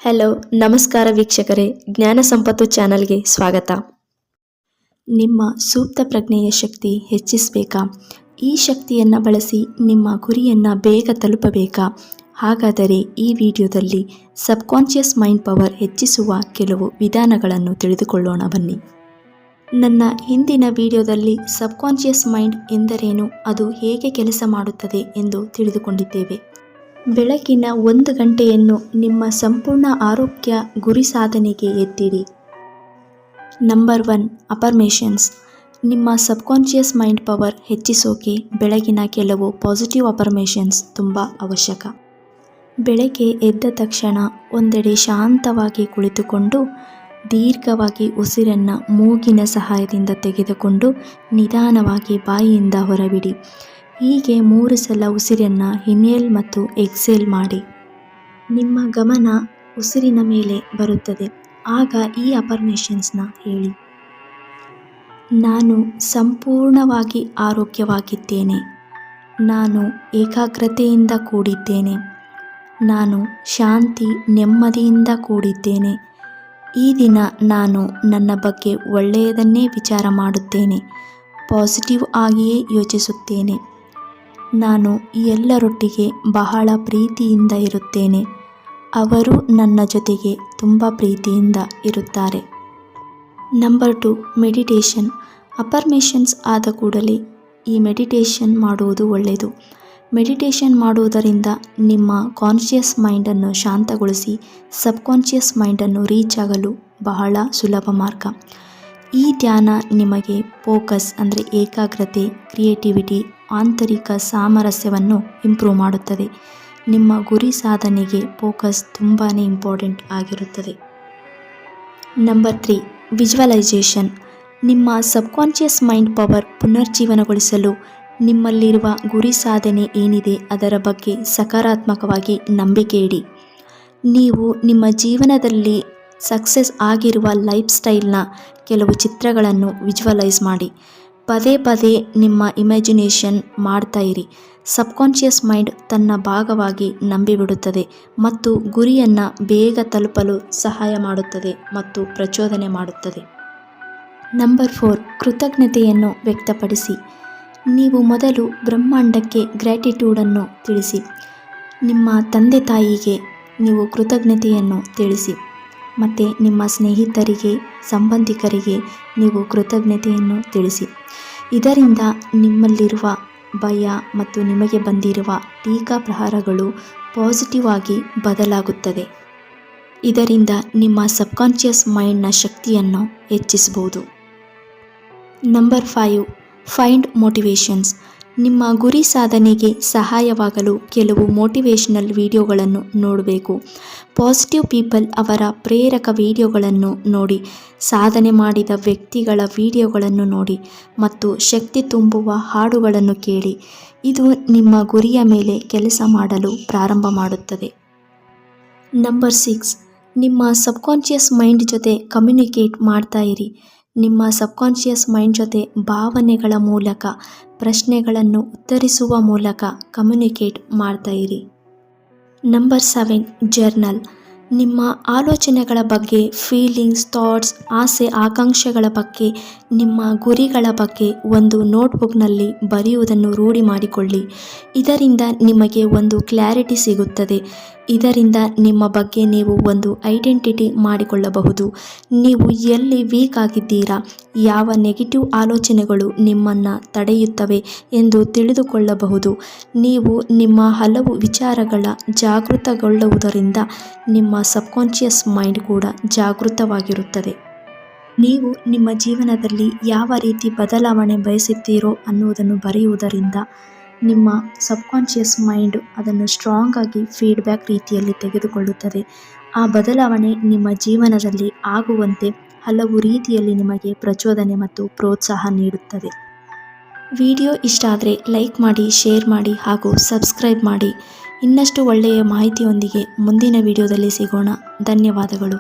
Hello, ನಮಸ್ಕಾರ ವೀಕ್ಷಕರೇ. ಜ್ಞಾನ ಸಂಪತ್ತು ಚಾನಲ್ಗೆ ಸ್ವಾಗತ. ನಿಮ್ಮ ಸೂಕ್ತ ಪ್ರಜ್ಞೆಯ ಶಕ್ತಿ ಹೆಚ್ಚಿಸಬೇಕಾ? ಈ ಶಕ್ತಿಯನ್ನು ಬಳಸಿ ನಿಮ್ಮ ಗುರಿಯನ್ನು ಬೇಗ ತಲುಪಬೇಕಾ? ಹಾಗಾದರೆ ಈ ವಿಡಿಯೋದಲ್ಲಿ ಸಬ್ಕಾನ್ಷಿಯಸ್ ಮೈಂಡ್ ಪವರ್ ಹೆಚ್ಚಿಸುವ ಕೆಲವು ವಿಧಾನಗಳನ್ನು ತಿಳಿದುಕೊಳ್ಳೋಣ ಬನ್ನಿ. ನನ್ನ ಹಿಂದಿನ ವಿಡಿಯೋದಲ್ಲಿ ಸಬ್ಕಾನ್ಷಿಯಸ್ ಮೈಂಡ್ ಎಂದರೇನು, ಅದು ಹೇಗೆ ಕೆಲಸ ಮಾಡುತ್ತದೆ ಎಂದು ತಿಳಿದುಕೊಂಡಿದ್ದೇವೆ. ಬೆಳಗಿನ 1 ಗಂಟೆಯನ್ನು ನಿಮ್ಮ ಸಂಪೂರ್ಣ ಆರೋಗ್ಯ ಗುರಿ ಸಾಧನೆಗೆ ಎತ್ತಿಡಿ. Number 1, affirmations. ನಿಮ್ಮ ಸಬ್ಕಾನ್ಷಿಯಸ್ ಮೈಂಡ್ ಪವರ್ ಹೆಚ್ಚಿಸೋಕೆ ಬೆಳಗಿನ ಕೆಲವು ಪಾಸಿಟಿವ್ ಅಫರ್ಮೇಷನ್ಸ್ ತುಂಬ ಅವಶ್ಯಕ. ಬೆಳಗ್ಗೆ ಎದ್ದ ತಕ್ಷಣ ಒಂದೆಡೆ ಶಾಂತವಾಗಿ ಕುಳಿತುಕೊಂಡು ದೀರ್ಘವಾಗಿ ಉಸಿರನ್ನು ಮೂಗಿನ ಸಹಾಯದಿಂದ ತೆಗೆದುಕೊಂಡು ನಿಧಾನವಾಗಿ ಬಾಯಿಯಿಂದ ಹೊರಬಿಡಿ. ಹೀಗೆ 3 ಸಲ ಉಸಿರನ್ನು ಇನ್ಹೇಲ್ ಮತ್ತು ಎಕ್ಸೇಲ್ ಮಾಡಿ. ನಿಮ್ಮ ಗಮನ ಉಸಿರಿನ ಮೇಲೆ ಬರುತ್ತದೆ. ಆಗ ಈ ಅಫರ್ಮೇಷನ್ಸ್ನ ಹೇಳಿ: ನಾನು ಸಂಪೂರ್ಣವಾಗಿ ಆರೋಗ್ಯವಾಗಿದ್ದೇನೆ. ನಾನು ಏಕಾಗ್ರತೆಯಿಂದ ಕೂಡಿದ್ದೇನೆ. ನಾನು ಶಾಂತಿ ನೆಮ್ಮದಿಯಿಂದ ಕೂಡಿದ್ದೇನೆ. ಈ ದಿನ ನಾನು ನನ್ನ ಬಗ್ಗೆ ಒಳ್ಳೆಯದನ್ನೇ ವಿಚಾರ ಮಾಡುತ್ತೇನೆ. ಪಾಸಿಟಿವ್ ಆಗಿಯೇ ಯೋಚಿಸುತ್ತೇನೆ. ನಾನು ಎಲ್ಲರೊಟ್ಟಿಗೆ ಬಹಳ ಪ್ರೀತಿಯಿಂದ ಇರುತ್ತೇನೆ. ಅವರು ನನ್ನ ಜೊತೆಗೆ ತುಂಬ ಪ್ರೀತಿಯಿಂದ ಇರುತ್ತಾರೆ. Number 2, meditation. ಅಫರ್ಮೇಷನ್ಸ್ ಆದ ಕೂಡಲೇ ಈ ಮೆಡಿಟೇಷನ್ ಮಾಡುವುದು ಒಳ್ಳೆಯದು. ಮೆಡಿಟೇಷನ್ ಮಾಡುವುದರಿಂದ ನಿಮ್ಮ ಕಾನ್ಷಿಯಸ್ ಮೈಂಡನ್ನು ಶಾಂತಗೊಳಿಸಿ ಸಬ್ಕಾನ್ಷಿಯಸ್ ಮೈಂಡನ್ನು ರೀಚ್ ಆಗಲು ಬಹಳ ಸುಲಭ ಮಾರ್ಗ. ಈ ಧ್ಯಾನ ನಿಮಗೆ ಫೋಕಸ್ ಅಂದರೆ ಏಕಾಗ್ರತೆ, ಕ್ರಿಯೇಟಿವಿಟಿ, ಆಂತರಿಕ ಸಾಮರಸ್ಯವನ್ನು ಇಂಪ್ರೂವ್ ಮಾಡುತ್ತದೆ. ನಿಮ್ಮ ಗುರಿ ಸಾಧನೆಗೆ ಫೋಕಸ್ ತುಂಬಾ ಇಂಪಾರ್ಟೆಂಟ್ ಆಗಿರುತ್ತದೆ. Number 3, visualisation. ನಿಮ್ಮ ಸಬ್ಕಾನ್ಷಿಯಸ್ ಮೈಂಡ್ ಪವರ್ ಪುನರ್ಜೀವನಗೊಳಿಸಲು ನಿಮ್ಮಲ್ಲಿರುವ ಗುರಿ ಸಾಧನೆ ಏನಿದೆ ಅದರ ಬಗ್ಗೆ ಸಕಾರಾತ್ಮಕವಾಗಿ ನಂಬಿಕೆ ಇಡಿ. ನೀವು ನಿಮ್ಮ ಜೀವನದಲ್ಲಿ ಸಕ್ಸಸ್ ಆಗಿರುವ ಲೈಫ್ ಸ್ಟೈಲ್ನ ಕೆಲವು ಚಿತ್ರಗಳನ್ನು ವಿಜುವಲೈಸ್ ಮಾಡಿ. ಪದೇ ಪದೇ ನಿಮ್ಮ ಇಮ್ಯಾಜಿನೇಷನ್ ಮಾಡ್ತಾ ಇರಿ. ಸಬ್ಕಾನ್ಷಿಯಸ್ ಮೈಂಡ್ ತನ್ನ ಭಾಗವಾಗಿ ನಂಬಿಬಿಡುತ್ತದೆ ಮತ್ತು ಗುರಿಯನ್ನು ಬೇಗ ತಲುಪಲು ಸಹಾಯ ಮಾಡುತ್ತದೆ ಮತ್ತು ಪ್ರಚೋದನೆ ಮಾಡುತ್ತದೆ. ನಂಬರ್ 4, ಕೃತಜ್ಞತೆಯನ್ನು ವ್ಯಕ್ತಪಡಿಸಿ. ನೀವು ಮೊದಲು ಬ್ರಹ್ಮಾಂಡಕ್ಕೆ ಗ್ರ್ಯಾಟಿಟ್ಯೂಡನ್ನು ತಿಳಿಸಿ. ನಿಮ್ಮ ತಂದೆ ತಾಯಿಗೆ ನೀವು ಕೃತಜ್ಞತೆಯನ್ನು ತಿಳಿಸಿ. ಮತ್ತು ನಿಮ್ಮ ಸ್ನೇಹಿತರಿಗೆ, ಸಂಬಂಧಿಕರಿಗೆ ನೀವು ಕೃತಜ್ಞತೆಯನ್ನು ತಿಳಿಸಿ. ಇದರಿಂದ ನಿಮ್ಮಲ್ಲಿರುವ ಭಯ ಮತ್ತು ನಿಮಗೆ ಬಂದಿರುವ ಟೀಕಾ ಪ್ರಹಾರಗಳು ಪಾಸಿಟಿವ್ ಆಗಿ ಬದಲಾಗುತ್ತದೆ. ಇದರಿಂದ ನಿಮ್ಮ ಸಬ್ಕಾನ್ಷಿಯಸ್ ಮೈಂಡ್ನ ಶಕ್ತಿಯನ್ನು ಹೆಚ್ಚಿಸಬಹುದು. Number 5, find motivations. ನಿಮ್ಮ ಗುರಿ ಸಾಧನೆಗೆ ಸಹಾಯವಾಗಲು ಕೆಲವು ಮೋಟಿವೇಶನಲ್ ವಿಡಿಯೋಗಳನ್ನು ನೋಡಬೇಕು. ಪಾಸಿಟಿವ್ ಪೀಪಲ್ ಅವರ ಪ್ರೇರಕ ವಿಡಿಯೋಗಳನ್ನು ನೋಡಿ, ಸಾಧನೆ ಮಾಡಿದ ವ್ಯಕ್ತಿಗಳ ವಿಡಿಯೋಗಳನ್ನು ನೋಡಿ ಮತ್ತು ಶಕ್ತಿ ತುಂಬುವ ಹಾಡುಗಳನ್ನು ಕೇಳಿ. ಇದು ನಿಮ್ಮ ಗುರಿಯ ಮೇಲೆ ಕೆಲಸ ಮಾಡಲು ಪ್ರಾರಂಭ ಮಾಡುತ್ತದೆ. ನಂಬರ್ 6, ನಿಮ್ಮ ಸಬ್ಕಾನ್ಷಿಯಸ್ ಮೈಂಡ್ ಜೊತೆ ಕಮ್ಯುನಿಕೇಟ್ ಮಾಡ್ತಾ ಇರಿ. ನಿಮ್ಮ ಸಬ್ಕಾನ್ಷಿಯಸ್ ಮೈಂಡ್ ಜೊತೆ ಭಾವನೆಗಳ ಮೂಲಕ, ಪ್ರಶ್ನೆಗಳನ್ನು ಉತ್ತರಿಸುವ ಮೂಲಕ ಕಮ್ಯುನಿಕೇಟ್ ಮಾಡ್ತಾ ಇರಿ. Number 7, journal. ನಿಮ್ಮ ಆಲೋಚನೆಗಳ ಬಗ್ಗೆ, ಫೀಲಿಂಗ್ಸ್, ಥಾಟ್ಸ್, ಆಸೆ ಆಕಾಂಕ್ಷೆಗಳ ಬಗ್ಗೆ, ನಿಮ್ಮ ಗುರಿಗಳ ಬಗ್ಗೆ ಒಂದು ನೋಟ್ಬುಕ್ನಲ್ಲಿ ಬರೆಯುವುದನ್ನು ರೂಢಿ ಮಾಡಿಕೊಳ್ಳಿ. ಇದರಿಂದ ನಿಮಗೆ ಒಂದು ಕ್ಲಾರಿಟಿ ಸಿಗುತ್ತದೆ. ಇದರಿಂದ ನಿಮ್ಮ ಬಗ್ಗೆ ನೀವು ಒಂದು ಐಡೆಂಟಿಟಿ ಮಾಡಿಕೊಳ್ಳಬಹುದು. ನೀವು ಎಲ್ಲಿ ವೀಕ್ ಆಗಿದ್ದೀರಾ, ಯಾವ ನೆಗೆಟಿವ್ ಆಲೋಚನೆಗಳು ನಿಮ್ಮನ್ನು ತಡೆಯುತ್ತವೆ ಎಂದು ತಿಳಿದುಕೊಳ್ಳಬಹುದು. ನೀವು ನಿಮ್ಮ ಹಲವು ವಿಚಾರಗಳ ಜಾಗೃತಗೊಳ್ಳುವುದರಿಂದ ನಿಮ್ಮ ಸಬ್ಕಾನ್ಷಿಯಸ್ ಮೈಂಡ್ ಕೂಡ ಜಾಗೃತವಾಗಿರುತ್ತದೆ. ನೀವು ನಿಮ್ಮ ಜೀವನದಲ್ಲಿ ಯಾವ ರೀತಿ ಬದಲಾವಣೆ ಬಯಸುತ್ತೀರೋ ಅನ್ನುವುದನ್ನು ಬರೆಯುವುದರಿಂದ ನಿಮ್ಮ ಸಬ್ಕಾನ್ಷಿಯಸ್ ಮೈಂಡ್ ಅದನ್ನು ಸ್ಟ್ರಾಂಗ್ ಆಗಿ ಫೀಡ್ಬ್ಯಾಕ್ ರೀತಿಯಲ್ಲಿ ತೆಗೆದುಕೊಳ್ಳುತ್ತದೆ. ಆ ಬದಲಾವಣೆ ನಿಮ್ಮ ಜೀವನದಲ್ಲಿ ಆಗುವಂತೆ ಹಲವು ರೀತಿಯಲ್ಲಿ ನಿಮಗೆ ಪ್ರಚೋದನೆ ಮತ್ತು ಪ್ರೋತ್ಸಾಹ ನೀಡುತ್ತದೆ. ವಿಡಿಯೋ ಇಷ್ಟ ಆದರೆ ಲೈಕ್ ಮಾಡಿ, ಶೇರ್ ಮಾಡಿ ಹಾಗೂ ಸಬ್ಸ್ಕ್ರೈಬ್ ಮಾಡಿ. ಇನ್ನಷ್ಟು ಒಳ್ಳೆಯ ಮಾಹಿತಿಯೊಂದಿಗೆ ಮುಂದಿನ ವಿಡಿಯೋದಲ್ಲಿ ಸಿಗೋಣ. ಧನ್ಯವಾದಗಳು.